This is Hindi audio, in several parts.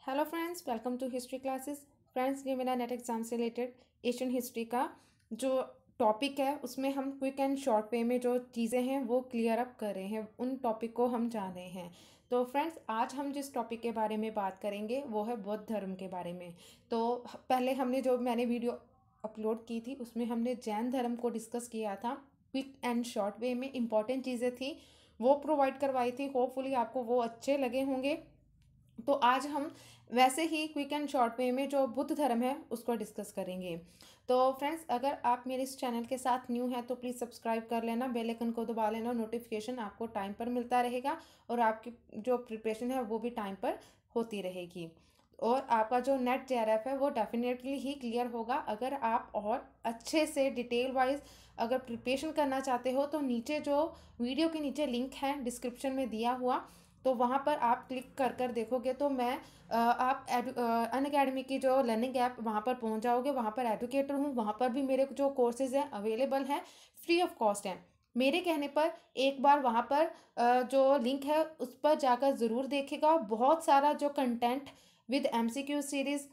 Hello friends, welcome to history classes. Friends, ये मेरा नेट एग्ज़ाम से रिलेटेड एशियन हिस्ट्री का जो टॉपिक है उसमें हम क्विक एंड शॉर्ट वे में जो चीज़ें हैं वो क्लियर अप कर रहे हैं, उन टॉपिक को हम जान रहे हैं। तो फ्रेंड्स, आज हम जिस टॉपिक के बारे में बात करेंगे वो है बौद्ध धर्म के बारे में। तो पहले मैंने वीडियो अपलोड की थी उसमें हमने जैन धर्म को डिस्कस किया था। क्विक एंड शॉर्ट वे में इंपॉर्टेंट चीज़ें थी वो प्रोवाइड करवाई थी। होपफुली आपको वो अच्छे लगे होंगे। तो आज हम वैसे ही क्विक एंड शॉर्ट वे में जो बुद्ध धर्म है उसको डिस्कस करेंगे। तो फ्रेंड्स, अगर आप मेरे इस चैनल के साथ न्यू हैं तो प्लीज़ सब्सक्राइब कर लेना, बेल आइकन को दबा लेना, नोटिफिकेशन आपको टाइम पर मिलता रहेगा और आपकी जो प्रिपरेशन है वो भी टाइम पर होती रहेगी। और आपका जो नेट जेआरएफ है वो डेफिनेटली ही क्लियर होगा अगर आप और अच्छे से डिटेल वाइज अगर प्रिपरेशन करना चाहते हो। तो नीचे जो वीडियो के नीचे लिंक है डिस्क्रिप्शन में दिया हुआ, तो वहाँ पर आप क्लिक कर कर देखोगे तो आप अनअकैडमी की जो लर्निंग ऐप वहाँ पर पहुँच जाओगे। वहाँ पर एडुकेटर हूँ, वहाँ पर भी मेरे जो कोर्सेज हैं अवेलेबल हैं, फ्री ऑफ कॉस्ट हैं। मेरे कहने पर एक बार वहाँ पर जो लिंक है उस पर जाकर ज़रूर देखेगा। बहुत सारा जो कंटेंट विद एमसीक्यू सीरीज़,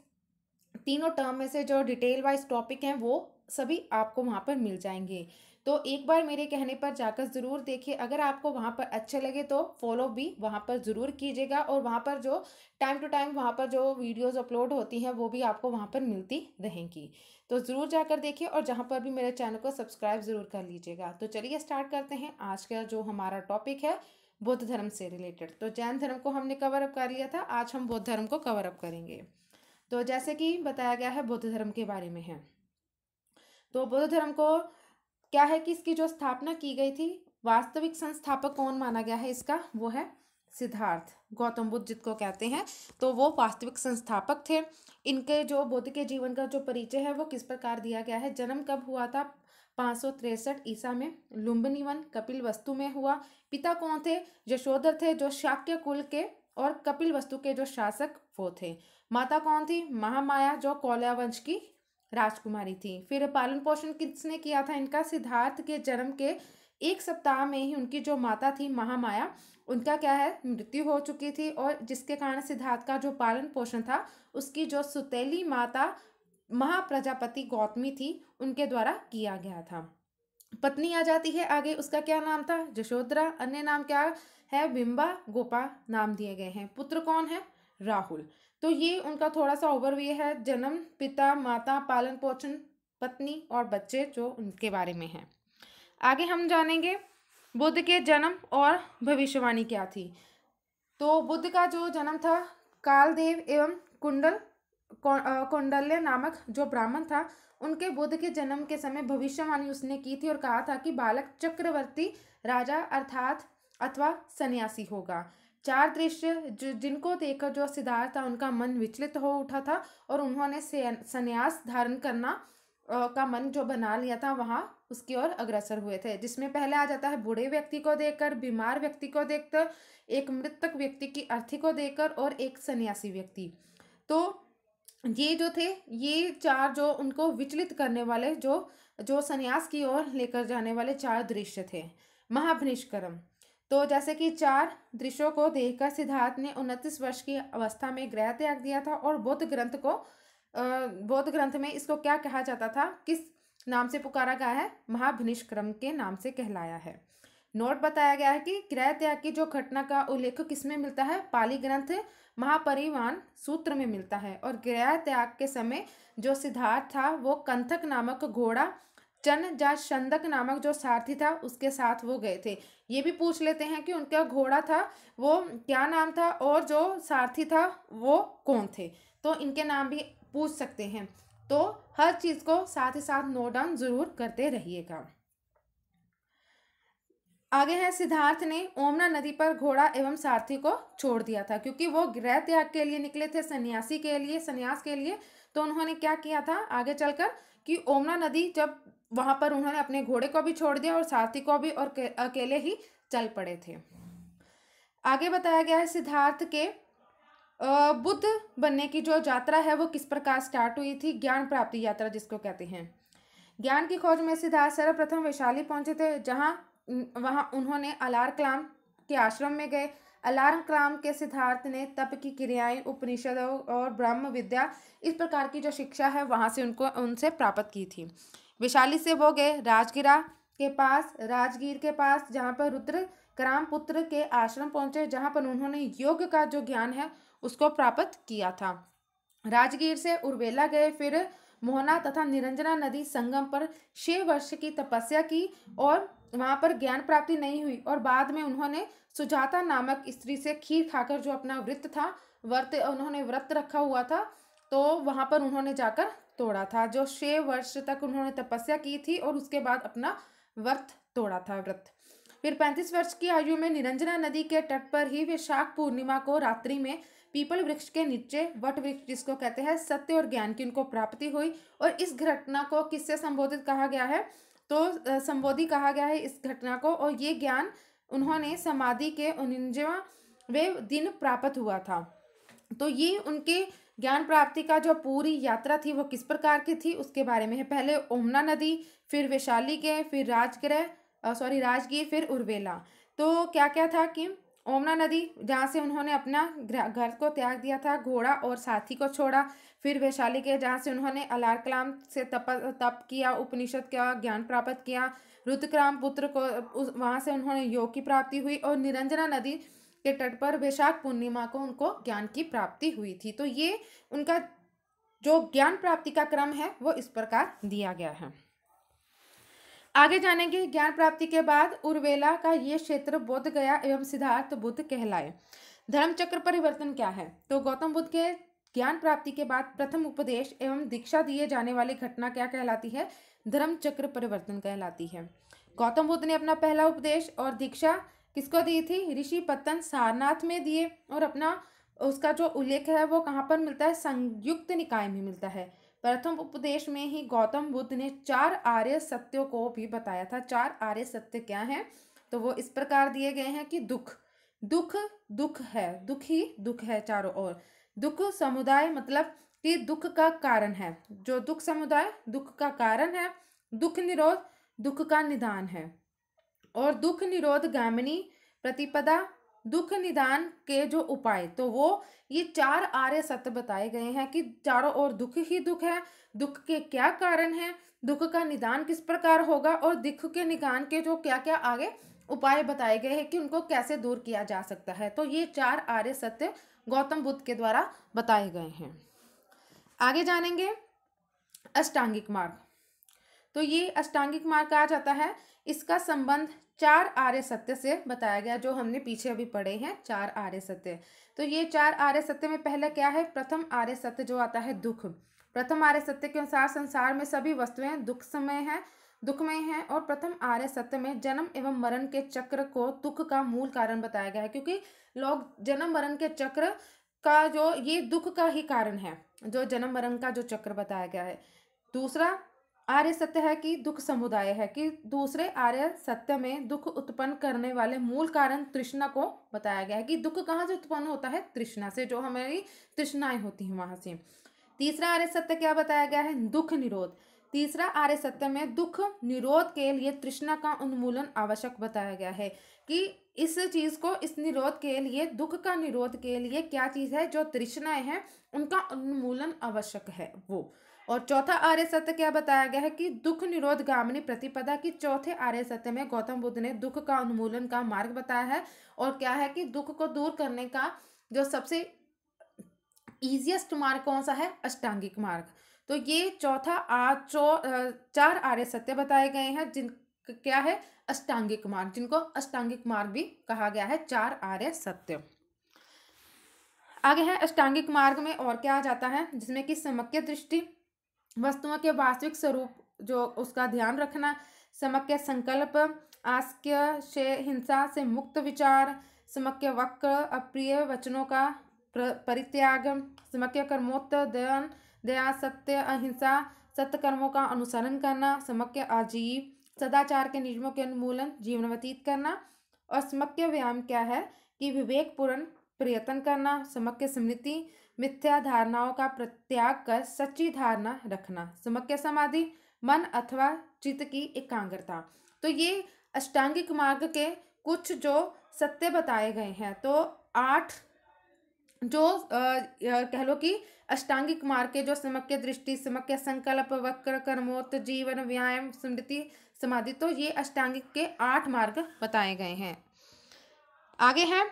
तीनों टर्म में से जो डिटेल वाइज टॉपिक हैं वो सभी आपको वहाँ पर मिल जाएंगे। तो एक बार मेरे कहने पर जाकर ज़रूर देखिए। अगर आपको वहाँ पर अच्छे लगे तो फॉलो भी वहाँ पर ज़रूर कीजिएगा और वहाँ पर जो टाइम टू टाइम वहाँ पर जो वीडियोस अपलोड होती हैं वो भी आपको वहाँ पर मिलती रहेंगी। तो ज़रूर जाकर देखिए और जहाँ पर भी मेरे चैनल को सब्सक्राइब ज़रूर कर लीजिएगा। तो चलिए स्टार्ट करते हैं आज का जो हमारा टॉपिक है बौद्ध धर्म से रिलेटेड। तो जैन धर्म को हमने कवर अप कर लिया था, आज हम बौद्ध धर्म को कवर अप करेंगे। तो जैसे कि बताया गया है बौद्ध धर्म के बारे में है। तो बौद्ध धर्म को क्या है कि इसकी जो स्थापना की गई थी, वास्तविक संस्थापक कौन माना गया है इसका, वो है सिद्धार्थ गौतम बुद्ध जिसको कहते हैं। तो वो वास्तविक संस्थापक थे। इनके जो बुद्ध के जीवन का जो परिचय है वो किस प्रकार दिया गया है। जन्म कब हुआ था? 563 ईसा में लुम्बिनी वन कपिल वस्तु में हुआ। पिता कौन थे? यशोधर थे जो शाक्य कुल के और कपिल वस्तु के जो शासक वो थे। माता कौन थी? महामाया जो कौल्या वंश की राजकुमारी थी। फिर पालन पोषण किसने किया था इनका? सिद्धार्थ के जन्म के एक सप्ताह में ही उनकी जो माता थी महामाया, उनका क्या है मृत्यु हो चुकी थी और जिसके कारण सिद्धार्थ का जो पालन पोषण था उसकी जो सुतेली माता महाप्रजापति गौतमी थी उनके द्वारा किया गया था। पत्नी आ जाती है आगे, उसका क्या नाम था? यशोधरा। अन्य नाम क्या है? बिंबा, गोपा नाम दिए गए हैं। पुत्र कौन है? राहुल। तो ये उनका थोड़ा सा ओवरव्यू है, जन्म, पिता, माता, पालन पोषण, पत्नी और बच्चे जो उनके बारे में है। आगे हम जानेंगे बुद्ध के जन्म और भविष्यवाणी क्या थी। तो बुद्ध का जो जन्म था, कालदेव एवं कौंडल्य नामक जो ब्राह्मण था उनके बुद्ध के जन्म के समय भविष्यवाणी उसने की थी और कहा था कि बालक चक्रवर्ती राजा अर्थात अथवा सन्यासी होगा। चार दृश्य जिनको देखकर जो सिद्धार्थ था उनका मन विचलित हो उठा था और उन्होंने सन्यास धारण करना का मन जो बना लिया था वहाँ उसकी ओर अग्रसर हुए थे। जिसमें पहले आ जाता है बूढ़े व्यक्ति को देखकर, बीमार व्यक्ति को देखकर, एक मृतक व्यक्ति की अर्थी को देखकर और एक सन्यासी व्यक्ति। तो ये जो थे ये चार जो उनको विचलित करने वाले जो जो सन्यास की ओर लेकर जाने वाले चार दृश्य थे। महाभनिष्कर्म। तो जैसे कि चार दृश्यों को देखकर सिद्धार्थ ने 29 वर्ष की अवस्था में गृह त्याग दिया था और बौद्ध ग्रंथ में इसको क्या कहा जाता था, किस नाम से पुकारा गया है? महाभनिष्कर्म के नाम से कहलाया है। नोट बताया गया है कि गृह त्याग की जो घटना का उल्लेख किसमें मिलता है? पाली ग्रंथ महापरिवान सूत्र में मिलता है। और गृह त्याग के समय जो सिद्धार्थ था वो कंथक नामक घोड़ा, चन या शंदक नामक जो सारथी था उसके साथ वो गए थे। ये भी पूछ लेते हैं कि उनका घोड़ा था वो क्या नाम था और जो सारथी था वो कौन थे। तो इनके नाम भी पूछ सकते हैं। तो हर चीज़ को साथ ही साथ नोट डाउन जरूर करते रहिएगा। आगे है, सिद्धार्थ ने ओमना नदी पर घोड़ा एवं सारथी को छोड़ दिया था क्योंकि वो गृह त्याग के लिए निकले थे, संन्यास के लिए। तो उन्होंने क्या किया था आगे चलकर कि ओमना नदी जब वहां पर उन्होंने अपने घोड़े को भी छोड़ दिया और सारथी को भी, और अकेले ही चल पड़े थे। आगे बताया गया है सिद्धार्थ के बुद्ध बनने की जो यात्रा है वो किस प्रकार स्टार्ट हुई थी। ज्ञान प्राप्ति यात्रा जिसको कहते हैं। ज्ञान की खोज में सिद्धार्थ सर्वप्रथम वैशाली पहुंचे थे, जहां वहां उन्होंने अलार कलाम के आश्रम में गए। अलार्म क्लाम के सिद्धार्थ ने तप की क्रियाएं, उपनिषदों और ब्रह्म विद्या, इस प्रकार की जो शिक्षा है वहाँ से उनको उनसे प्राप्त की थी। वैशाली से वो गए राजगीर के पास, जहाँ पर रुद्र क्राम पुत्र के आश्रम पहुंचे, जहाँ पर उन्होंने योग का जो ज्ञान है उसको प्राप्त किया था। राजगीर से उर्वेला गए, फिर मोहना तथा निरंजना नदी संगम पर 6 वर्ष की तपस्या की और वहां पर ज्ञान प्राप्ति नहीं हुई, और बाद में उन्होंने सुजाता नामक स्त्री से खीर खाकर जो अपना उन्होंने व्रत रखा हुआ था, तो वहां पर उन्होंने जाकर तोड़ा था। जो 6 वर्ष तक उन्होंने तपस्या की थी और उसके बाद अपना व्रत। फिर 35 वर्ष की आयु में निरंजना नदी के तट पर ही वैशाख पूर्णिमा को रात्रि में पीपल वृक्ष के नीचे, वट वृक्ष जिसको कहते हैं, सत्य और ज्ञान की उनको प्राप्ति हुई। और इस घटना को किससे संबोधित कहा गया है, तो संबोधि कहा गया है इस घटना को। और ये ज्ञान उन्होंने समाधि के 49वें दिन प्राप्त हुआ था। तो ये उनके ज्ञान प्राप्ति का जो पूरी यात्रा थी वो किस प्रकार की थी उसके बारे में है। पहले ओमना नदी, फिर वैशाली के, फिर राजगीर, फिर उर्वेला। तो क्या क्या था कि ओमना नदी, जहाँ से उन्होंने अपना घर को त्याग दिया था, घोड़ा और साथी को छोड़ा। फिर वैशाली के, जहाँ से उन्होंने अलार्कलाम से तप किया, उपनिषद का ज्ञान प्राप्त किया। रुद्रक्राम पुत्र को वहाँ से उन्होंने योग की प्राप्ति हुई। और निरंजना नदी के तट पर वैशाख पूर्णिमा को उनको ज्ञान की प्राप्ति हुई थी। तो ये उनका जो ज्ञान प्राप्ति का क्रम है वो इस प्रकार दिया गया है। आगे जानेंगे। ज्ञान प्राप्ति के बाद उर्वेला का ये क्षेत्र बोध गया एवं सिद्धार्थ बुद्ध कहलाए। धर्म चक्र परिवर्तन क्या है, तो गौतम बुद्ध के ज्ञान प्राप्ति के बाद प्रथम उपदेश एवं दीक्षा दिए जाने वाली घटना क्या कहलाती है, धर्म चक्र परिवर्तन कहलाती है। गौतम बुद्ध ने अपना पहला उपदेश और दीक्षा किसको दी थी, ऋषि पतन सारनाथ में दिए। और अपना उसका जो उल्लेख है वो कहाँ पर मिलता है, संयुक्त निकाय में मिलता है। प्रथम उपदेश में ही गौतम बुद्ध ने 4 आर्य सत्यों को भी बताया था। 4 आर्य सत्य क्या हैं, तो वो इस प्रकार दिए गए हैं कि दुख है, दुख ही दुख है चारों ओर। दुख समुदाय मतलब कि दुख का कारण है, जो दुख समुदाय दुख का कारण है। दुख निरोध दुख का निदान है। और दुख निरोध गामिनी प्रतिपदा, दुख निदान के जो उपाय, तो वो ये 4 आर्य सत्य बताए गए हैं कि चारों ओर दुख ही दुख है, दुख के क्या कारण है, दुख का निदान किस प्रकार होगा, और दुख के निदान के जो क्या क्या आगे उपाय बताए गए हैं कि उनको कैसे दूर किया जा सकता है। तो ये 4 आर्य सत्य गौतम बुद्ध के द्वारा बताए गए हैं। आगे जानेंगे अष्टांगिक मार्ग। तो ये अष्टांगिक मार्ग कहा जाता है, इसका संबंध 4 आर्य सत्य से बताया गया, जो हमने पीछे अभी पढ़े हैं 4 आर्य सत्य। तो ये 4 आर्य सत्य में पहले क्या है, प्रथम आर्य सत्य जो आता है दुख। प्रथम आर्य सत्य के अनुसार संसार में सभी वस्तुएं दुखमय हैं। और प्रथम आर्य सत्य में जन्म एवं मरण के चक्र को दुख का मूल कारण बताया गया है, क्योंकि लोग जन्म मरण के चक्र का जो ये दुख का ही कारण है, जो जन्म मरण का जो चक्र बताया गया है। दूसरा आर्य सत्य है कि दुख समुदाय है, कि दूसरे आर्य सत्य में दुख उत्पन्न करने वाले मूल कारण तृष्णा को बताया गया है, कि दुख कहाँ से उत्पन्न होता है, तृष्णा से, जो हमारी तृष्णाएं होती हैं वहां से। तीसरा आर्य सत्य क्या बताया गया है, दुख निरोध। तीसरा आर्य सत्य में दुख निरोध के लिए तृष्णा का उन्मूलन आवश्यक बताया गया है, कि इस चीज को, इस निरोध के लिए, दुख का निरोध के लिए क्या चीज है, जो तृष्णाएं हैं उनका उन्मूलन आवश्यक है वो। और चौथा आर्य सत्य क्या बताया गया है, कि दुख निरोध गामिनी प्रतिपदा, की चौथे आर्य सत्य में गौतम बुद्ध ने दुख का उन्मूलन का मार्ग बताया है। और क्या है कि दुख को दूर करने का जो सबसे ईजिएस्ट मार्ग कौन सा है, अष्टांगिक मार्ग। तो ये 4 आर्य सत्य बताए गए हैं, जिन क्या है, अष्टांगिक मार्ग, जिनको अष्टांगिक मार्ग भी कहा गया है, 4 आर्य सत्य। आगे है अष्टांगिक मार्ग में और क्या आ जाता है, जिसमें कि समक्य दृष्टि, वस्तुओं के वास्तविक स्वरूप जो उसका ध्यान रखना, समक्य संकल्प, आस्क्य से हिंसा से मुक्त विचार, समक्य वक्र, अप्रिय वचनों का परित्याग, समक्य कर्मोत्तर दया, सत्य अहिंसा, सत्य कर्मों का अनुसरण करना, समक्य आजीव, सदाचार के नियमों के उन्मूलन, जीवन व्यतीत करना। और समक्य व्यायाम क्या है, कि विवेकपूर्ण प्रयत्न करना, समक्य स्मृति, मिथ्या धारणाओं का प्रत्याग कर सच्ची धारणा रखना, समक्य समाधि, मन अथवा चित्त की एकाग्रता। तो ये अष्टांगिक मार्ग के कुछ जो सत्य बताए गए हैं। तो 8 जो कह लो कि अष्टांगिक मार्ग के जो समक्य दृष्टि, समक्य संकल्प, वक्र, कर्मोत्त, जीवन, व्यायाम, स्मृति, समाधि, तो ये अष्टांगिक के 8 मार्ग बताए गए हैं। आगे है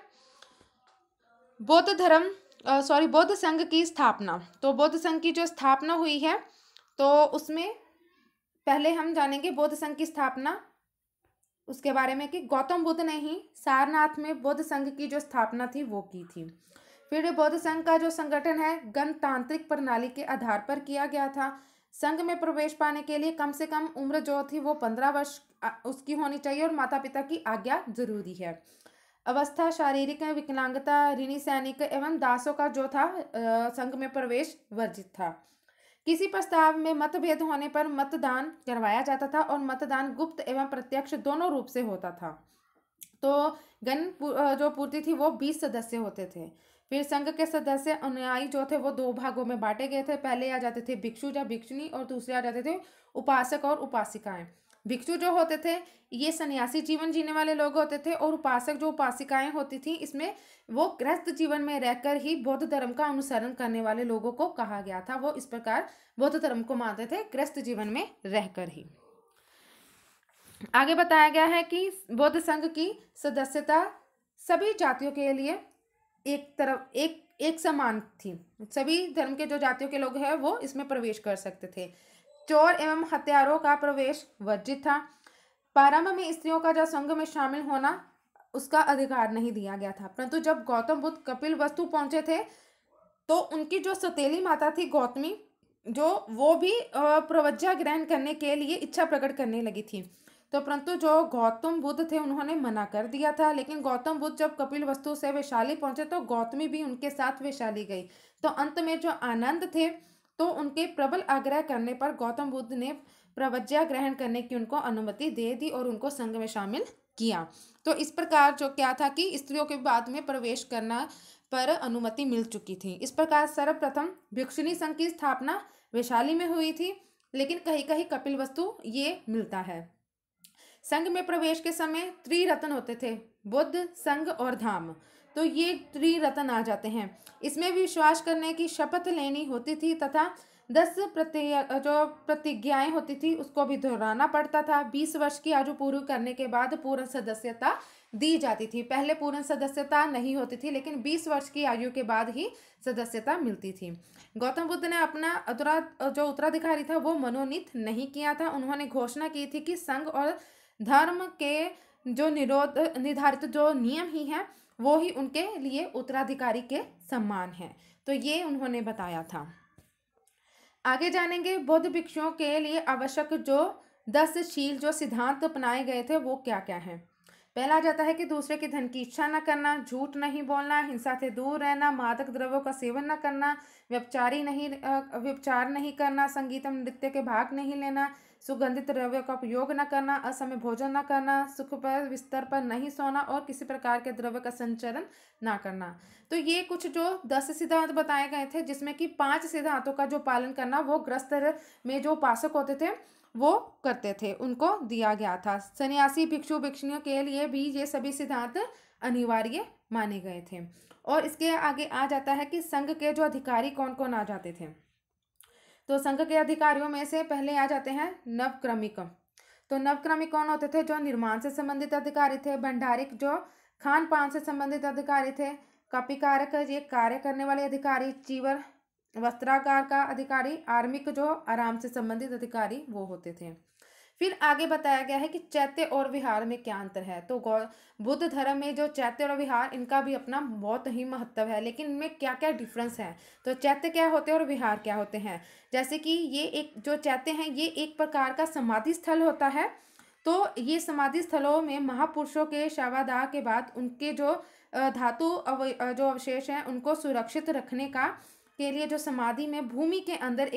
बौद्ध संघ की स्थापना। तो बौद्ध संघ की जो स्थापना हुई है, तो उसमें पहले हम जानेंगे बौद्ध संघ की स्थापना उसके बारे में कि गौतम बुद्ध ने ही सारनाथ में बौद्ध संघ की जो स्थापना थी वो की थी। फिर बौद्ध संघ का जो संगठन है गणतांत्रिक प्रणाली के आधार पर किया गया था। संघ में प्रवेश पाने के लिए कम से कम उम्र जो थी वो 15 वर्ष उसकी होनी चाहिए और माता पिता की आज्ञा जरूरी है। अवस्था, शारीरिक विकलांगता, ऋणी सैनिक एवं दासों का जो था संघ में प्रवेश वर्जित था। किसी प्रस्ताव में मतभेद होने पर मतदान करवाया जाता था और मतदान गुप्त एवं प्रत्यक्ष दोनों रूप से होता था। तो गण जो पूर्ति थी वो 20 सदस्य होते थे। फिर संघ के सदस्य अनुयायी जो थे वो 2 भागों में बांटे गए थे। पहले आ जाते थे भिक्षु या भिक्षुणी और दूसरे आ जाते थे उपासक और उपासिकाएं। भिक्षु जो होते थे ये सन्यासी जीवन जीने वाले लोग होते थे और उपासक जो उपासिकाएं होती थी इसमें वो गृहस्थ जीवन में रहकर ही बौद्ध धर्म का अनुसरण करने वाले लोगों को कहा गया था। वो इस प्रकार बौद्ध धर्म को मानते थे गृहस्थ जीवन में रहकर ही। आगे बताया गया है कि बौद्ध संघ की सदस्यता सभी जातियों के लिए एक समान थी। सभी धर्म के जो जातियों के लोग हैं वो इसमें प्रवेश कर सकते थे। चोर एवं हत्यारों का प्रवेश वर्जित था। प्रारंभ में स्त्रियों का जो संघ में शामिल होना उसका अधिकार नहीं दिया गया था, परंतु जब गौतम बुद्ध कपिलवस्तु पहुंचे थे तो उनकी जो सौतेली माता थी गौतमी जो वो भी प्रवज्ञा ग्रहण करने के लिए इच्छा प्रकट करने लगी थी। तो परंतु जो गौतम बुद्ध थे उन्होंने मना कर दिया था। लेकिन गौतम बुद्ध जब कपिलवस्तु से वैशाली पहुंचे तो गौतमी भी उनके साथ वैशाली गई। तो अंत में जो आनंद थे तो उनके प्रबल आग्रह करने पर गौतम बुद्ध ने प्रवज्ञा ग्रहण करने की उनको अनुमति दे दी और उनको संघ में शामिल किया। तो इस प्रकार जो क्या था कि स्त्रियों के बाद में प्रवेश करना पर अनुमति मिल चुकी थी। इस प्रकार सर्वप्रथम भिक्षुणी संघ की स्थापना वैशाली में हुई थी, लेकिन कहीं कहीं कपिलवस्तु ये मिलता है। संघ में प्रवेश के समय त्रिरत्न होते थे, बुद्ध, संघ और धाम। तो ये त्रिरत्न आ जाते हैं। इसमें विश्वास करने की शपथ लेनी होती थी तथा 10 जो प्रतिज्ञाएं होती थी उसको भी दोहराना पड़ता था। 20 वर्ष की आयु पूरी करने के बाद पूर्ण सदस्यता दी जाती थी। पहले पूर्ण सदस्यता नहीं होती थी, लेकिन 20 वर्ष की आयु के बाद ही सदस्यता मिलती थी। गौतम बुद्ध ने अपना जो उत्तराधिकारी था वो मनोनीत नहीं किया था। उन्होंने घोषणा की थी कि संघ और धर्म के जो निर्धारित जो नियम ही हैं वो ही उनके लिए उत्तराधिकारी के समान है। तो ये उन्होंने बताया था। आगे जानेंगे बौद्ध भिक्षुओं के लिए आवश्यक जो 10 शील जो सिद्धांत अपनाए गए थे वो क्या क्या हैं। पहला जाता है कि दूसरे के धन की इच्छा न करना, झूठ नहीं बोलना, हिंसा से दूर रहना, मादक द्रव्यों का सेवन न करना, व्यभिचार नहीं करना, संगीतम नृत्य के भाग नहीं लेना, सुगंधित द्रव्यों का उपयोग न करना, असमय भोजन न करना, सुख पर बिस्तर पर नहीं सोना और किसी प्रकार के द्रव्य का संचरण ना करना। तो ये कुछ जो 10 सिद्धांत बताए गए थे जिसमें कि 5 सिद्धांतों का जो पालन करना वो गृहस्थ में जो उपासक होते थे वो करते थे, उनको दिया गया था। सन्यासी भिक्षु भिक्षुणियों के लिए भी ये सभी सिद्धांत अनिवार्य माने गए थे। और इसके आगे आ जाता है कि संघ के जो अधिकारी कौन कौन आ जाते थे। तो संघ के अधिकारियों में से पहले आ जाते हैं नवक्रमिक। तो नवक्रमिक कौन होते थे? जो निर्माण से संबंधित अधिकारी थे, भंडारिक जो खान पान से संबंधित अधिकारी थे, कपिकारक ये कार्य करने वाले अधिकारी, चीवर वस्त्रागार का अधिकारी, आर्मिक जो आराम से संबंधित अधिकारी वो होते थे। फिर आगे बताया गया है कि चैत्य और विहार में क्या अंतर है। तो बुद्ध धर्म में जो चैत्य और विहार इनका भी अपना बहुत ही महत्व है, लेकिन इनमें क्या क्या डिफरेंस है। तो चैत्य क्या होते हैं और विहार क्या होते हैं। जैसे कि ये एक जो चैत्य हैं ये एक प्रकार का समाधि स्थल होता है। तो ये समाधि स्थलों में महापुरुषों के शवादाह के बाद उनके जो धातु जो अवशेष हैं उनको सुरक्षित रखने के लिए जो समाधि में भूमि के अंदर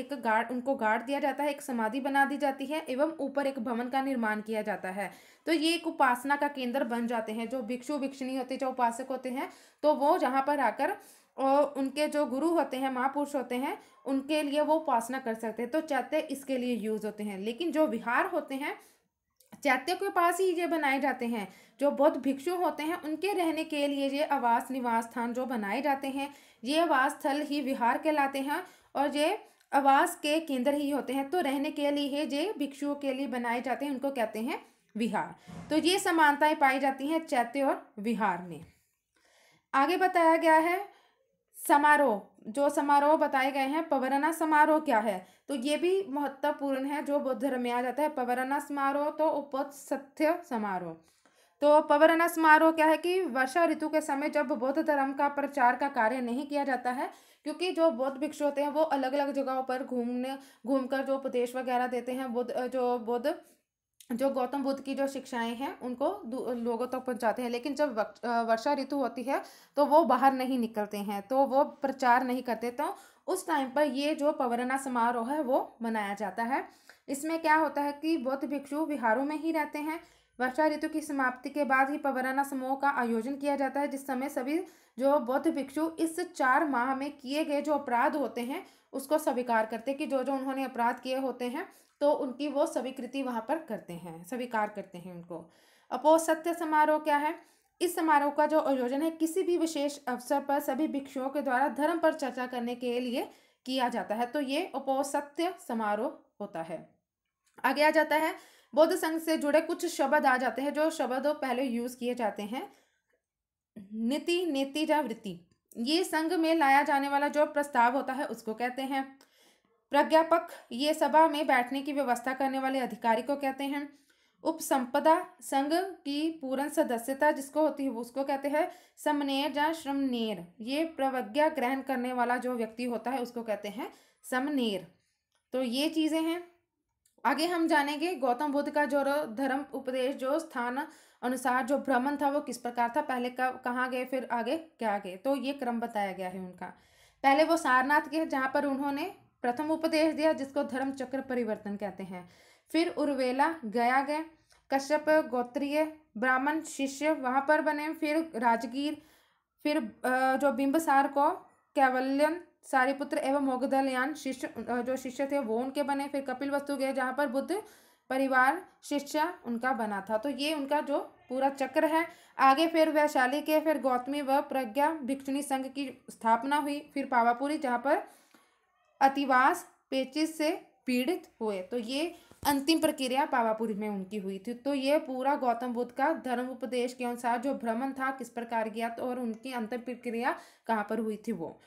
उनको गाड़ दिया जाता है, एक समाधि बना दी जाती है एवं ऊपर एक भवन का निर्माण किया जाता है। तो ये एक उपासना का केंद्र बन जाते हैं। जो भिक्षु भिक्षुणी होते हैं, जो उपासक होते हैं, तो वो जहाँ पर आकर उनके जो गुरु होते हैं, महापुरुष होते हैं, उनके लिए वो उपासना कर सकते हैं। तो चैत्य इसके लिए यूज होते हैं। लेकिन जो विहार होते हैं चैत्य के पास ही ये बनाए जाते हैं। जो बौद्ध भिक्षु होते हैं उनके रहने के लिए ये आवास निवास स्थान जो बनाए जाते हैं, ये आवास स्थल ही विहार कहलाते हैं और ये आवास के केंद्र ही होते हैं। तो रहने के लिए ये भिक्षुओं के लिए बनाए जाते हैं, उनको कहते हैं विहार। तो ये समानताएं पाई जाती हैं चैत्य और विहार में। आगे बताया गया है समारोह, जो समारोह बताए गए हैं। पवरना समारोह क्या है, तो ये भी महत्वपूर्ण है, जो बौद्ध धर्म में आ जाता है। पवरना समारोह तो उपोत्सथ्य समारोह। तो पवरना समारोह क्या है कि वर्षा ऋतु के समय जब बौद्ध धर्म का प्रचार का कार्य नहीं किया जाता है, क्योंकि जो बौद्ध भिक्षु होते हैं वो अलग अलग जगहों पर घूमकर जो उपदेश वगैरह देते हैं, जो गौतम बुद्ध की जो शिक्षाएं हैं उनको लोगों तक पहुंचाते हैं। लेकिन जब वर्षा ऋतु होती है तो वो बाहर नहीं निकलते हैं, तो वो प्रचार नहीं करते। तो उस टाइम पर ये जो पवरना समारोह है वो मनाया जाता है। इसमें क्या होता है कि बौद्ध भिक्षु विहारों में ही रहते हैं। वर्षा ऋतु की समाप्ति के बाद ही पवरना समूह का आयोजन किया जाता है, जिस समय सभी जो बौद्ध भिक्षु इस 4 माह में किए गए जो अपराध होते हैं उसको स्वीकार करते हैं, कि जो जो उन्होंने अपराध किए होते हैं तो उनकी वो स्वीकृति वहाँ पर करते हैं, स्वीकार करते हैं उनको। अपोसत्य समारोह क्या है, इस समारोह का जो आयोजन है किसी भी विशेष अवसर पर सभी भिक्षुओं के द्वारा धर्म पर चर्चा करने के लिए किया जाता है, तो ये अपोसत्य समारोह होता है। आगे आ जाता है बौद्ध संघ से जुड़े कुछ शब्द आ जाते हैं, जो शब्द पहले यूज किए जाते हैं। नीति, नीति या वृत्ति, ये संघ में लाया जाने वाला जो प्रस्ताव होता है उसको कहते हैं। प्राध्यापक, ये सभा में बैठने की व्यवस्था करने वाले अधिकारी को कहते हैं। उपसंपदा, संघ की पूर्ण सदस्यता जिसको होती है उसको कहते हैं। समनेर या श्रमनेर, ये प्रतिज्ञा ग्रहण करने वाला जो व्यक्ति होता है उसको कहते हैं समनेर। तो ये चीजें हैं। आगे हम जानेंगे गौतम बुद्ध का जो धर्म उपदेश जो स्थान अनुसार जो भ्रमण था वो किस प्रकार था, पहले कहाँ गए फिर आगे क्या गए, तो ये क्रम बताया गया है उनका। पहले वो सारनाथ गए जहाँ पर उन्होंने प्रथम उपदेश दिया, जिसको धर्म चक्र परिवर्तन कहते हैं। फिर उर्वेला गया गए, कश्यप गोत्रीय ब्राह्मण शिष्य वहाँ पर बने। फिर राजगीर, फिर जो बिंबसार को कैवल्यन सारिपुत्र एवं मोगदलयान जो शिष्य थे वो उनके बने। फिर कपिलवस्तु गए जहाँ पर बुद्ध परिवार शिष्य उनका बना था। तो ये उनका जो पूरा चक्र है। आगे फिर वैशाली के फिर गौतमी व प्रज्ञा भिक्षुणी संघ की स्थापना हुई। फिर पावापुरी जहाँ पर अतिवास पेचिश से पीड़ित हुए, तो ये अंतिम प्रक्रिया पावापुरी में उनकी हुई थी। तो ये पूरा गौतम बुद्ध का धर्म उपदेश के अनुसार जो भ्रमण था किस प्रकार किया और उनकी अंतिम प्रक्रिया कहाँ पर हुई थी वो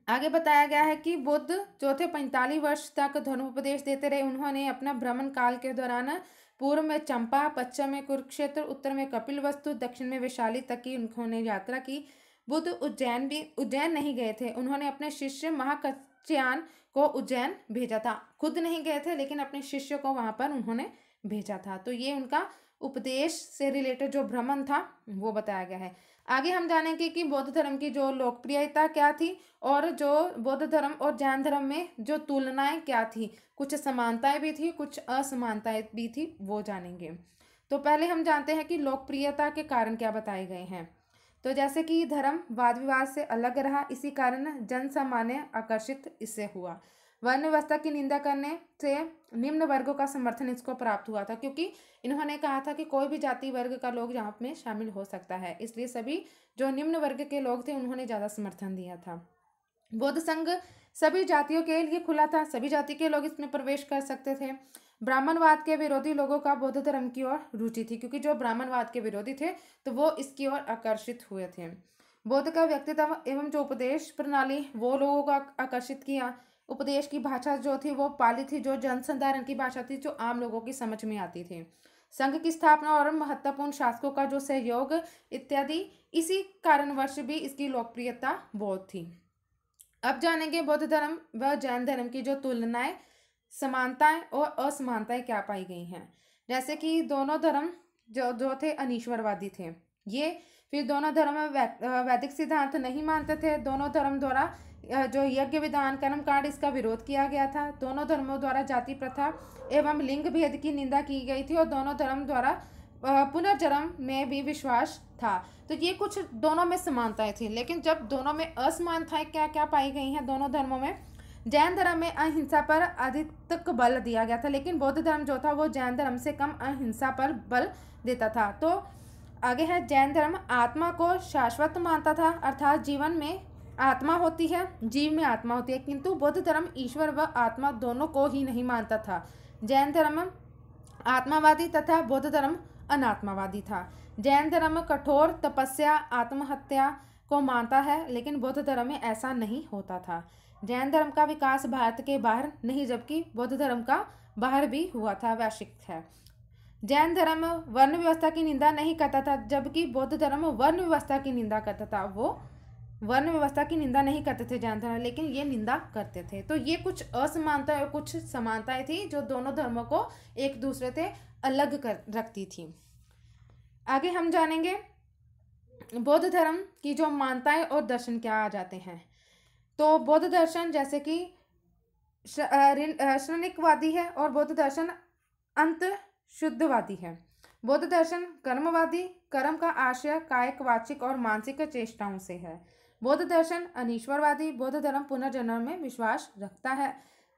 आगे बताया गया है। कि बुद्ध जो थे 45 वर्ष तक धर्मोपदेश देते रहे। उन्होंने अपना भ्रमण काल के दौरान पूर्व में चंपा, पश्चिम में कुरुक्षेत्र, उत्तर में कपिलवस्तु, दक्षिण में वैशाली तक की उन्होंने यात्रा की। बुद्ध उज्जैन नहीं गए थे, उन्होंने अपने शिष्य महाकच्यान को उज्जैन भेजा था। खुद नहीं गए थे लेकिन अपने शिष्य को वहां पर उन्होंने भेजा था। तो ये उनका उपदेश से रिलेटेड जो भ्रमण था वो बताया गया है। आगे हम जानेंगे कि बौद्ध धर्म की जो लोकप्रियता क्या थी और जो बौद्ध धर्म और जैन धर्म में जो तुलनाएं क्या थी, कुछ समानताएं भी थी कुछ असमानताएं भी थी, वो जानेंगे। तो पहले हम जानते हैं कि लोकप्रियता के कारण क्या बताए गए हैं। तो जैसे कि धर्म वाद विवाद से अलग रहा, इसी कारण जन सामान्य आकर्षित इससे हुआ। वर्ण व्यवस्था की निंदा करने से निम्न वर्गों का समर्थन इसको प्राप्त हुआ था, क्योंकि इन्होंने कहा था कि कोई भी जाति वर्ग का लोग यहाँ में शामिल हो सकता है, इसलिए सभी जो निम्न वर्ग के लोग थे उन्होंने ज़्यादा समर्थन दिया था। बौद्ध संघ सभी जातियों के लिए खुला था, सभी जाति के लोग इसमें प्रवेश कर सकते थे। ब्राह्मणवाद के विरोधी लोगों का बौद्ध धर्म की ओर रुचि थी, क्योंकि जो ब्राह्मणवाद के विरोधी थे तो वो इसकी ओर आकर्षित हुए थे। बौद्ध का व्यक्तित्व एवं जो उपदेश प्रणाली वो लोगों को आकर्षित किया। उपदेश की भाषा जो थी वो पाली थी, जो जनसाधारण की भाषा थी, जो आम लोगों की समझ में आती थी। संघ की स्थापना और महत्वपूर्ण शासकों का जो सहयोग इत्यादि, इसी कारणवश भी इसकी लोकप्रियता बहुत थी। अब जानेंगे बौद्ध धर्म व जैन धर्म की जो तुलनाएं, समानताएं और असमानताएं क्या पाई गई हैं। जैसे कि दोनों धर्म जो थे अनीश्वरवादी थे ये। फिर दोनों धर्म वैदिक सिद्धांत नहीं मानते थे। दोनों धर्म द्वारा जो यज्ञ विधान कर्मकांड इसका विरोध किया गया था। दोनों धर्मों द्वारा जाति प्रथा एवं लिंग भेद की निंदा की गई थी और दोनों धर्म द्वारा पुनर्जन्म में भी विश्वास था। तो ये कुछ दोनों में समानताएं थी, लेकिन जब दोनों में असमानताएं क्या क्या पाई गई हैं दोनों धर्मों में, जैन धर्म में अहिंसा पर अधिक बल दिया गया था, लेकिन बौद्ध धर्म जो था वो जैन धर्म से कम अहिंसा पर बल देता था। तो आगे है, जैन धर्म आत्मा को शाश्वत मानता था, अर्थात जीवन में आत्मा होती है, जीव में आत्मा होती है, किंतु बौद्ध धर्म ईश्वर व आत्मा दोनों को ही नहीं मानता था। जैन धर्म आत्मावादी तथा बौद्ध धर्म अनात्मावादी था। जैन धर्म कठोर तपस्या आत्महत्या को मानता है, लेकिन बौद्ध धर्म में ऐसा नहीं होता था। जैन धर्म का विकास भारत के बाहर नहीं, जबकि बौद्ध धर्म का बाहर भी हुआ था, वैश्विक है। जैन धर्म वर्ण व्यवस्था की निंदा नहीं करता था, जबकि बौद्ध धर्म वर्ण व्यवस्था की निंदा करता था। वो वर्ण व्यवस्था की निंदा नहीं करते थे जैन धर्म, लेकिन ये निंदा करते थे। तो ये कुछ असमानता और कुछ समानताएं थी जो दोनों धर्मों को एक दूसरे से अलग कर रखती थी। आगे हम जानेंगे बौद्ध धर्म की जो मान्यताएं और दर्शन क्या आ जाते हैं। तो बौद्ध दर्शन जैसे कि श्रनिकवादी है और बौद्ध दर्शन अंत शुद्धवादी है। बौद्ध दर्शन कर्मवादी, कर्म का आशय कायिक वाचिक और मानसिक चेष्टाओं से है। बौद्ध दर्शन अनीश्वरवादी, बौद्ध धर्म पुनर्जन्म में विश्वास रखता है।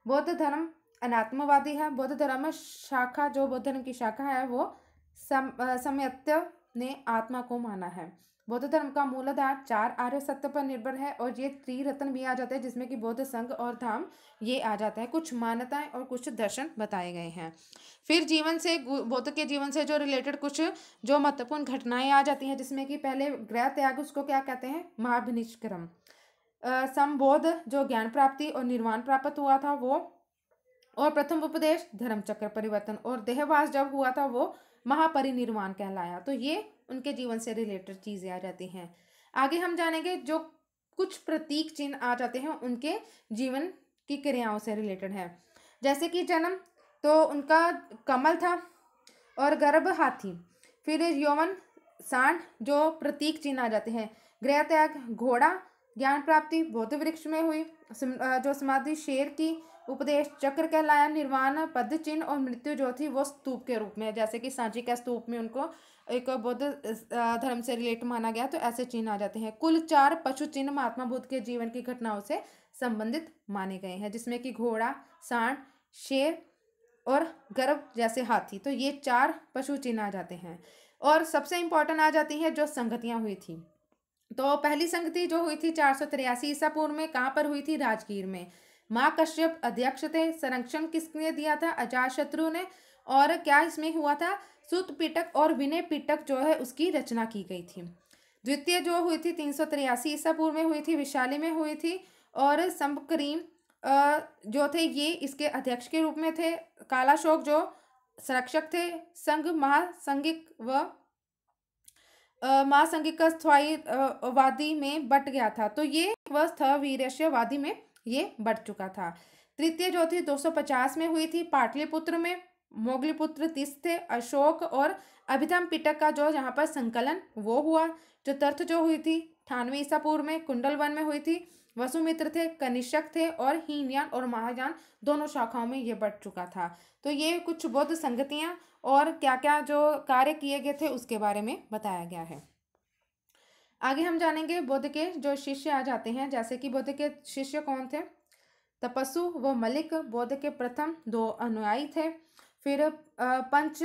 बौद्ध धर्म अनात्मवादी है। बौद्ध धर्म में शाखा, जो बौद्ध धर्म की शाखा है वो सम्यक्त्य ने आत्मा को माना है। बौद्ध धर्म का मूलाधार 4 आर्य सत्य पर निर्भर है और ये त्रिरत्न भी आ जाते हैं, जिसमें कि बौद्ध संघ और धाम ये आ जाता है। कुछ मान्यताएं और कुछ दर्शन बताए गए हैं। फिर जीवन से, बौद्ध के जीवन से जो रिलेटेड कुछ जो महत्वपूर्ण घटनाएं आ जाती हैं, जिसमें कि पहले गृह त्याग, उसको क्या कहते हैं, महाभिनिष्क्रम। संबोध, जो ज्ञान प्राप्ति और निर्वाण प्राप्त हुआ था वो, और प्रथम उपदेश धर्म चक्र परिवर्तन, और देहवास जब हुआ था वो महापरिनिर्वाण कहलाया। तो ये उनके जीवन से रिलेटेड चीजें आ जाती हैं। आगे हम जानेंगे जो कुछ प्रतीक चिन्ह आ जाते हैं उनके जीवन की क्रियाओं से रिलेटेड है। जैसे कि जन्म, तो उनका कमल था और गर्भ हाथी। फिर यौवन सांड, जो प्रतीक चिन्ह आ जाते हैं। गृह त्याग घोड़ा, ज्ञान प्राप्ति बोध वृक्ष में हुई, जो समाधि शेर की, उपदेश चक्र कहलाया, निर्वाण पद चिन्ह, और मृत्यु जो थी वो स्तूप के रूप में, जैसे कि सांची का स्तूप में उनको एक बौद्ध धर्म से रिलेट माना गया, तो ऐसे चिन्ह आ जाते हैं। कुल 4 पशु चिन्ह महात्मा बुद्ध के जीवन की घटनाओं से संबंधित माने गए हैं, जिसमें कि घोड़ा, सांड, शेर और गर्भ जैसे हाथी। तो ये 4 पशु चिन्ह आ जाते हैं। और सबसे इंपॉर्टेंट आ जाती है जो संगतियां हुई थी। तो पहली संगति जो हुई थी 483 ईसा पूर्व में, कहाँ पर हुई थी, राजगीर में। माँ कश्यप अध्यक्ष थे। संरक्षण किसने दिया था, अजातशत्रु ने। और क्या इसमें हुआ था, सूत पिटक और विनय पिटक जो है उसकी रचना की गई थी। द्वितीय जो हुई थी 383 ईसा पूर्व में हुई थी, विशाली में हुई थी। और संबकरीम जो थे ये इसके अध्यक्ष के रूप में थे। कालाशोक जो संरक्षक थे। संघ महासंगिक व महासंगिक स्थायी वादी में बट गया था, तो ये वह स्थवीरस्यवादी में ये बढ़ चुका था। तृतीय जो थी 250 में हुई थी पाटलिपुत्र में। मोगलीपुत्र 30 थे। अशोक और अभिधम पिटक का जो यहाँ पर संकलन वो हुआ। चतुर्थ जो हुई थी 98 ईसा पूर्व में कुंडलवन में हुई थी। वसुमित्र थे, कनिष्क थे, और हीनयान और महायान दोनों शाखाओं में ये बढ़ चुका था। तो ये कुछ बौद्ध संगतियाँ और क्या क्या जो कार्य किए गए थे उसके बारे में बताया गया है। आगे हम जानेंगे बौद्ध के जो शिष्य आ जाते हैं, जैसे कि बौद्ध के शिष्य कौन थे, तपस्सु व मलिक बौद्ध के प्रथम 2 अनुयायी थे। फिर पंच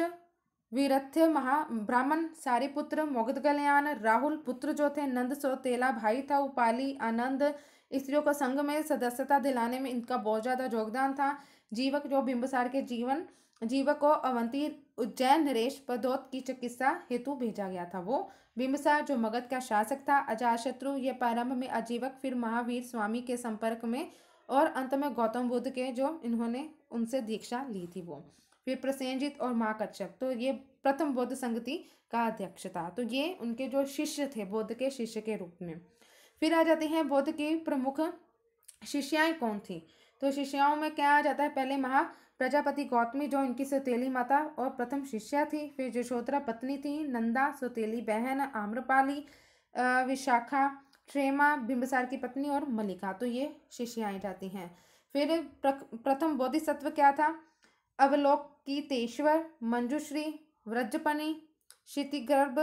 वीरथ्य महा ब्राह्मण सारिपुत्र, मोगदगलयान, राहुल पुत्र जो थे, नंद सौतेला भाई था, उपाली, आनंद, स्त्रियों को संघ में सदस्यता दिलाने में इनका बहुत ज़्यादा योगदान था। जीवक जो बिंबिसार के जीवक को अवंती उज्जैन नरेश पदोत की चिकित्सा हेतु भेजा गया था। वो बिंबिसार जो मगध का शासक था। अजातशत्रु ये प्रारंभ में अजीवक, फिर महावीर स्वामी के संपर्क में, और अंत में गौतम बुद्ध के जो इन्होंने उनसे दीक्षा ली थी वो। फिर प्रसेनजित और माँ कच्छप, तो ये प्रथम बौद्ध संगति का अध्यक्ष था। तो ये उनके जो शिष्य थे बौद्ध के शिष्य के रूप में। फिर आ जाते हैं बौद्ध की प्रमुख शिष्याएं कौन थी। तो शिष्याओं में क्या आ जाता है, पहले महा प्रजापति गौतमी जो इनकी सौतेली माता और प्रथम शिष्या थी। फिर यशोधरा पत्नी थी, नंदा सौतेली बहन, आम्रपाली, विशाखा, क्षेमा बिंबिसार की पत्नी, और मलिका। तो ये शिष्याएं जाती हैं। फिर प्रथम बोधिसत्व क्या था, अवलोकितेश्वर, मंजुश्री, व्रजपनी, क्षितिगर्भ,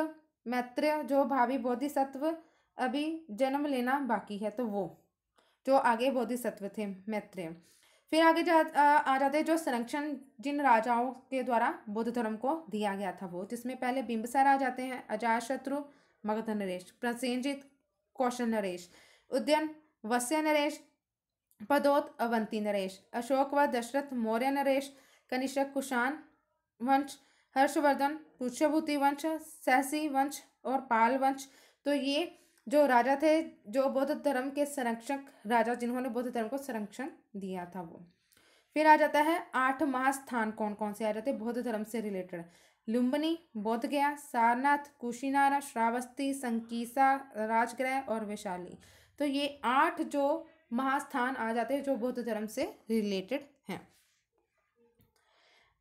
मैत्रेय जो भावी बोधिसत्व अभी जन्म लेना बाकी है तो वो। जो आगे बोधिसत्व थे मैत्रेय। फिर आगे आ जाते हैं जो संरक्षण जिन राजाओं के द्वारा बौद्ध धर्म को दिया गया था वो, जिसमें पहले बिंबिसार आ जाते हैं, अजातशत्रु, मगध नरेश, प्रसेनजित, कौशल नरेश, उदयन, वत्स्य नरेश, पदोत, अवंती नरेश, अशोक व दशरथ मौर्य नरेश, कनिष्क कुषाण वंश, हर्षवर्धन पुष्यभूति वंश, सहसी वंश और पाल वंश। तो ये जो राजा थे जो बौद्ध धर्म के संरक्षक राजा जिन्होंने बौद्ध धर्म को संरक्षण दिया था वो। फिर आ जाता है 8 महास्थान कौन कौन से आ जाते हैं बौद्ध धर्म से रिलेटेड। लुम्बिनी, बोधगया, सारनाथ, कुशीनारा, श्रावस्ती, संकीसा, राजगृह और वैशाली। तो ये 8 जो महास्थान आ जाते हैं जो बौद्ध धर्म से रिलेटेड हैं।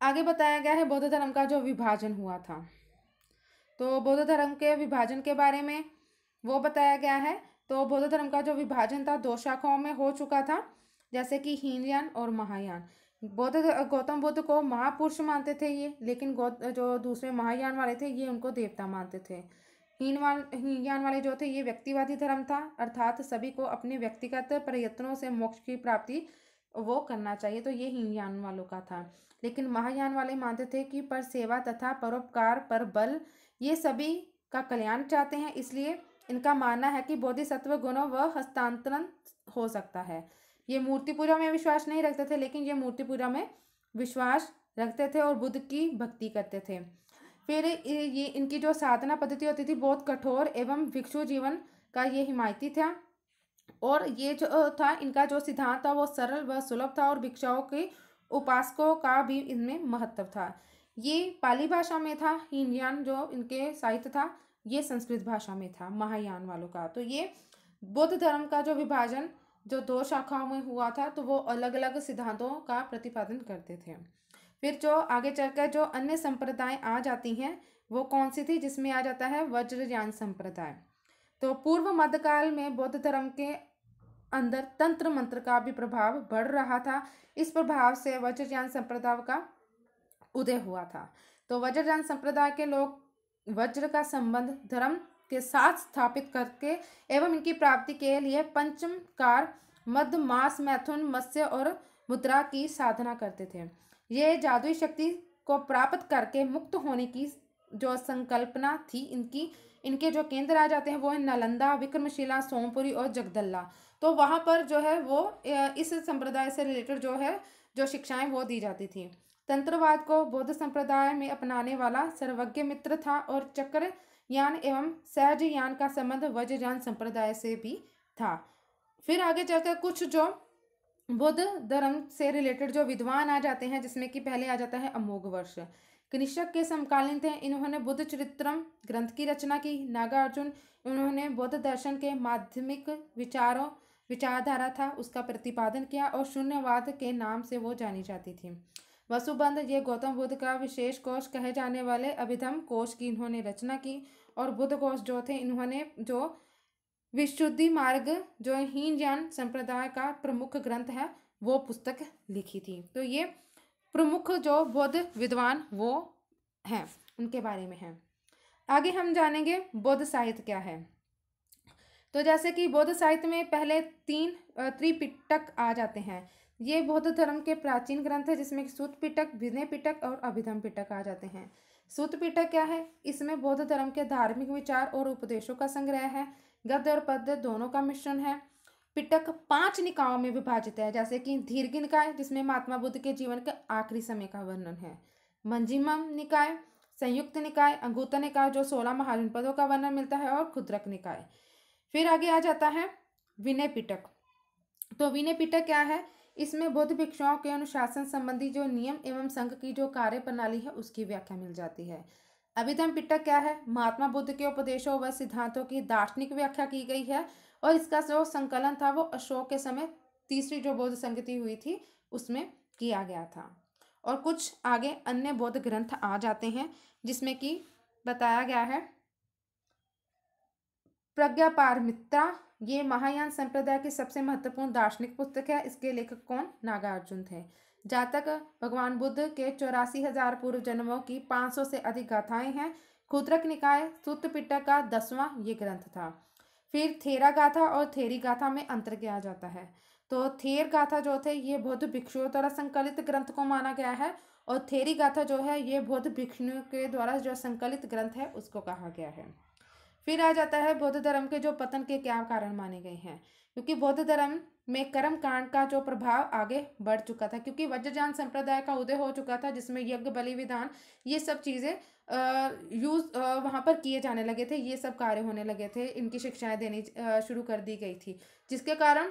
आगे बताया गया है बौद्ध धर्म का जो विभाजन हुआ था। तो बौद्ध धर्म के विभाजन के बारे में वो बताया गया है। तो बौद्ध धर्म का जो विभाजन था 2 शाखाओं में हो चुका था, जैसे कि हीनयान और महायान। गौतम बुद्ध को महापुरुष मानते थे ये, लेकिन जो दूसरे महायान वाले थे ये उनको देवता मानते थे। हीनयान वाले जो थे ये व्यक्तिवादी धर्म था, अर्थात सभी को अपने व्यक्तिगत प्रयत्नों से मोक्ष की प्राप्ति वो करना चाहिए, तो ये हीनयान वालों का था। लेकिन महायान वाले मानते थे कि पर सेवा तथा परोपकार पर बल ये सभी का कल्याण चाहते हैं, इसलिए इनका मानना है कि बोधिसत्व गुणों व हस्तांतरण हो सकता है। ये मूर्ति पूजा में विश्वास नहीं रखते थे, लेकिन ये मूर्ति पूजा में विश्वास रखते थे और बुद्ध की भक्ति करते थे। फिर ये इनकी जो साधना पद्धति होती थी बहुत कठोर एवं भिक्षु जीवन का ये हिमायती था, और ये जो था इनका जो सिद्धांत था वो सरल व सुलभ था और भिक्षाओं के उपासकों का भी इनमें महत्व था। ये पाली भाषा में था, हीनयान जो इनके साहित्य था ये संस्कृत भाषा में था महायान वालों का। तो ये बौद्ध धर्म का जो विभाजन जो 2 शाखाओं में हुआ था तो वो अलग अलग सिद्धांतों का प्रतिपादन करते थे। फिर जो आगे चलकर जो अन्य संप्रदाय आ जाती हैं वो कौन सी थी, जिसमें आ जाता है वज्रयान संप्रदाय। तो पूर्व मध्यकाल में बौद्ध धर्म के अंदर तंत्र मंत्र का भी प्रभाव बढ़ रहा था। इस प्रभाव से वज्रयान संप्रदाय का उदय हुआ था। तो वज्रयान संप्रदाय के लोग वज्र का संबंध धर्म के साथ स्थापित करके एवं इनकी प्राप्ति के लिए पंचमकार, मध्य, मास, मैथुन, मत्स्य और मुद्रा की साधना करते थे। ये जादुई शक्ति को प्राप्त करके मुक्त होने की जो संकल्पना थी इनके जो केंद्र आ जाते हैं वो है नालंदा, विक्रमशिला, सोमपुरी और जगदल्ला। तो वहाँ पर जो है वो इस संप्रदाय से रिलेटेड जो है जो शिक्षाएं वो दी जाती थी। तंत्रवाद को बौद्ध संप्रदाय में अपनाने वाला सर्वज्ञ मित्र था और चक्रयान एवं सहजयान का संबंध वज्रयान संप्रदाय से भी था। फिर आगे चलकर कुछ जो बौद्ध धर्म से रिलेटेड जो विद्वान आ जाते हैं, जिसमें कि पहले आ जाता है अमोघवर्ष। कनिष्क के समकालीन थे, इन्होंने बुद्ध चरित्रम ग्रंथ की रचना की। नागार्जुन, इन्होंने बौद्ध दर्शन के माध्यमिक विचारधारा था उसका प्रतिपादन किया और शून्यवाद के नाम से वो जानी जाती थी। वसुबंध, ये गौतम बुद्ध का विशेष कोश कहे जाने वाले अभिधम कोश की इन्होंने रचना की। और बुद्ध कोश जो थे इन्होंने जो विशुद्धि मार्ग जो हीनयान संप्रदाय का प्रमुख ग्रंथ है वो पुस्तक लिखी थी। तो ये प्रमुख जो बौद्ध विद्वान वो हैं उनके बारे में है। आगे हम जानेंगे बौद्ध साहित्य क्या है। तो जैसे कि बौद्ध साहित्य में पहले 3 त्रिपिटक आ जाते हैं। ये बौद्ध धर्म के प्राचीन ग्रंथ है, जिसमें सूत पिटक, विनय पिटक और अभिधम पिटक आ जाते हैं। सूत पिटक क्या है, इसमें बौद्ध धर्म के धार्मिक विचार और उपदेशों का संग्रह है। गद्य और पद्य दोनों का मिश्रण है। पिटक 5 निकायों में विभाजित है, जैसे कि दीर्घ निकाय जिसमें महात्मा बुद्ध के जीवन के आखिरी समय का वर्णन है। मंजिमम निकाय, संयुक्त निकाय, अंगुत्तर निकाय जो 16 महाजनपदों का वर्णन मिलता है, और खुद्रक निकाय। फिर आगे आ जाता है विनय पिटक। तो विनय पिटक क्या है, इसमें बौद्ध भिक्षुओं के अनुशासन संबंधी जो नियम एवं संघ की जो कार्य प्रणाली है उसकी व्याख्या मिल जाती है। अभिधम पिटक क्या है, महात्मा बुद्ध के उपदेशों व सिद्धांतों की दार्शनिक व्याख्या की गई है, और इसका जो संकलन था वो अशोक के समय तीसरी जो बौद्ध संगति हुई थी उसमें किया गया था। और कुछ आगे अन्य बौद्ध ग्रंथ आ जाते हैं, जिसमें कि बताया गया है प्रज्ञापारमिता, ये महायान संप्रदाय की सबसे महत्वपूर्ण दार्शनिक पुस्तक है। इसके लेखक कौन, नागार्जुन थे। जातक, भगवान बुद्ध के 84,000 पूर्व जन्मों की 500 से अधिक गाथाएं हैं। खुद्रक निकाय सूत्र पिटक का 10वां ये ग्रंथ था। फिर थेरा गाथा और थेरी गाथा में अंतर किया जाता है। तो थेर गाथा जो थे ये बौद्ध भिक्षुओं द्वारा संकलित ग्रंथ को माना गया है, और थेरी गाथा जो है ये बौद्ध भिक्षुओं के द्वारा जो संकलित ग्रंथ है उसको कहा गया है। फिर आ जाता है बौद्ध धर्म के जो पतन के क्या कारण माने गए हैं, क्योंकि बौद्ध धर्म में कर्म कांड का जो प्रभाव आगे बढ़ चुका था, क्योंकि वज्रयान संप्रदाय का उदय हो चुका था, जिसमें यज्ञ बलि विधान ये सब चीज़ें वहाँ पर किए जाने लगे थे, ये सब कार्य होने लगे थे, इनकी शिक्षाएं देनी शुरू कर दी गई थी, जिसके कारण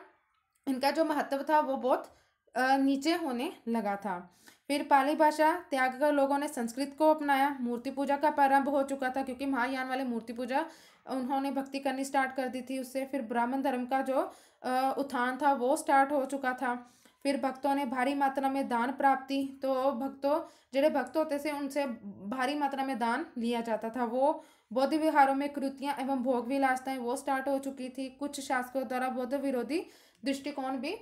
इनका जो महत्व था वो बहुत नीचे होने लगा था। फिर पाली भाषा त्याग कर लोगों ने संस्कृत को अपनाया। मूर्ति पूजा का प्रारंभ हो चुका था, क्योंकि महायान वाले मूर्ति पूजा उन्होंने भक्ति करनी स्टार्ट कर दी थी उससे। फिर ब्राह्मण धर्म का जो उत्थान था वो स्टार्ट हो चुका था। फिर भक्तों ने भारी मात्रा में दान प्राप्ति, तो भक्तों ਜਿਹੜੇ भक्त होते थे उनसे भारी मात्रा में दान लिया जाता था। वो बौद्ध विहारों में कृतियाँ एवं भोग विलासताएं वो स्टार्ट हो चुकी थी। कुछ शासकों द्वारा बौद्ध विरोधी दृष्टिकोण भी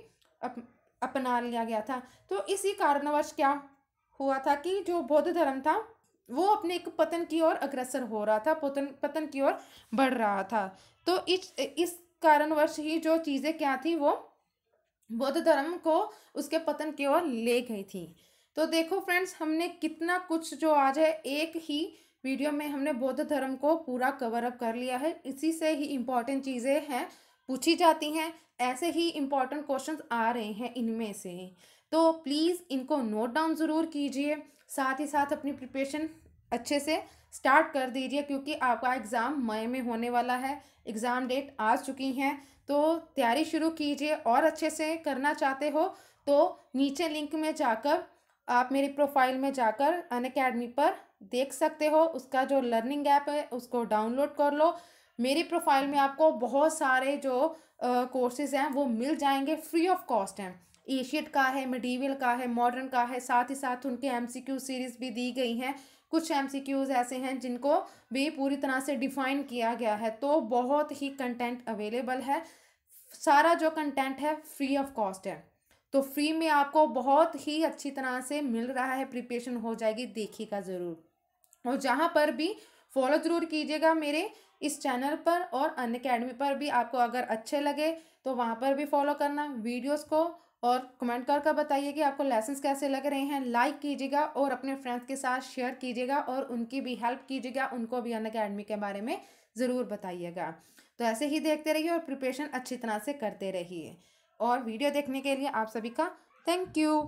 अपना लिया गया था। तो इसी कारणवश क्या हुआ था कि जो बौद्ध धर्म था वो अपने एक पतन की ओर अग्रसर हो रहा था, पतन की ओर बढ़ रहा था। तो इस कारणवश ही जो चीज़ें क्या थी वो बौद्ध धर्म को उसके पतन की ओर ले गई थी। तो देखो फ्रेंड्स, हमने कितना कुछ जो आज है एक ही वीडियो में हमने बौद्ध धर्म को पूरा कवर अप कर लिया है। इसी से ही इम्पॉर्टेंट चीज़ें हैं पूछी जाती हैं, ऐसे ही इम्पॉर्टेंट क्वेश्चंस आ रहे हैं इनमें से। तो प्लीज़ इनको नोट डाउन ज़रूर कीजिए, साथ ही साथ अपनी प्रिपरेशन अच्छे से स्टार्ट कर दीजिए, क्योंकि आपका एग्ज़ाम मई में होने वाला है। एग्ज़ाम डेट आ चुकी हैं, तो तैयारी शुरू कीजिए। और अच्छे से करना चाहते हो तो नीचे लिंक में जाकर आप मेरी प्रोफाइल में जाकर अनअकैडमी पर देख सकते हो, उसका जो लर्निंग ऐप है उसको डाउनलोड कर लो। मेरी प्रोफाइल में आपको बहुत सारे जो कोर्सेज हैं वो मिल जाएंगे, फ्री ऑफ कॉस्ट हैं। एशियट का है, मिडीवल का है, मॉडर्न का है, साथ ही साथ उनके एमसीक्यू सीरीज़ भी दी गई हैं। कुछ एमसीक्यूज़ ऐसे हैं जिनको भी पूरी तरह से डिफ़ाइन किया गया है। तो बहुत ही कंटेंट अवेलेबल है, सारा जो कंटेंट है फ्री ऑफ कॉस्ट है। तो फ्री में आपको बहुत ही अच्छी तरह से मिल रहा है, प्रिपरेशन हो जाएगी, देखिएगा ज़रूर। और जहाँ पर भी फॉलो ज़रूर कीजिएगा मेरे इस चैनल पर, और अनअकैडमी पर भी आपको अगर अच्छे लगे तो वहाँ पर भी फॉलो करना वीडियोस को, और कमेंट कर बताइए कि आपको लेसन्स कैसे लग रहे हैं। लाइक कीजिएगा और अपने फ्रेंड्स के साथ शेयर कीजिएगा, और उनकी भी हेल्प कीजिएगा, उनको भी अनअकैडमी के बारे में ज़रूर बताइएगा। तो ऐसे ही देखते रहिए और प्रिपरेशन अच्छी तरह से करते रहिए। और वीडियो देखने के लिए आप सभी का थैंक यू।